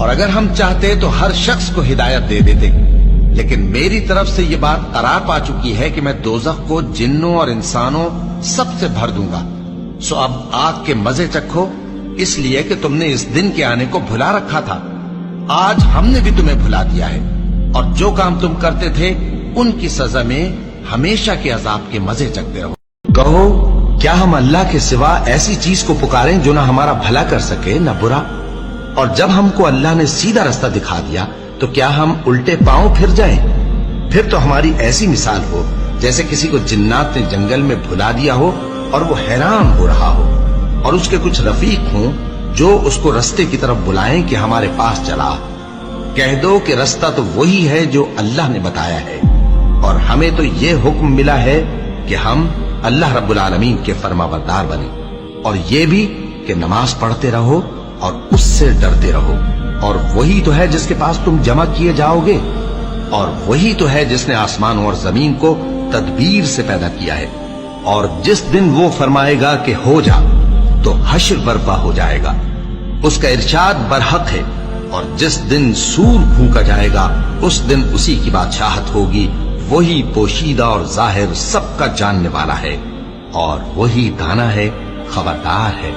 اور اگر ہم چاہتے تو ہر شخص کو ہدایت دے دیتے، لیکن میری طرف سے یہ بات قرار پا چکی ہے کہ میں دوزخ کو جنوں اور انسانوں سب سے بھر دوں گا۔ سو اب آگ کے مزے چکھو، اس لیے کہ تم نے اس دن کے آنے کو بھلا رکھا تھا۔ آج ہم نے بھی تمہیں بھلا دیا ہے، اور جو کام تم کرتے تھے ان کی سزا میں ہمیشہ کے عذاب کے مزے چکھتے رہو۔ کہو، کیا ہم اللہ کے سوا ایسی چیز کو پکاریں جو نہ ہمارا بھلا کر سکے نہ برا؟ اور جب ہم کو اللہ نے سیدھا رستہ دکھا دیا تو کیا ہم الٹے پاؤں پھر جائیں؟ پھر تو ہماری ایسی مثال ہو جیسے کسی کو جنات نے جنگل میں بھلا دیا ہو اور وہ حیران ہو رہا ہو، اور اس کے کچھ رفیق ہوں جو اس کو رستے کی طرف بلائیں کہ ہمارے پاس چلا۔ کہہ دو کہ رستہ تو وہی ہے جو اللہ نے بتایا ہے، اور ہمیں تو یہ حکم ملا ہے کہ ہم اللہ رب العالمین کے فرما بردار بنیں، اور یہ بھی کہ نماز پڑھتے رہو اور اس سے ڈرتے رہو، اور وہی تو ہے جس کے پاس تم جمع کیے جاؤ گے، اور وہی تو ہے جس نے آسمانوں اور زمین کو تدبیر سے پیدا کیا ہے، اور جس دن وہ فرمائے گا کہ ہو جا تو حشر برپا ہو جائے گا، اس کا ارشاد برحق ہے، اور جس دن سور پھونکا جائے گا اس دن اسی کی بادشاہت ہوگی، وہی پوشیدہ اور ظاہر سب کا جاننے والا ہے، اور وہی دانا ہے، خبردار ہے۔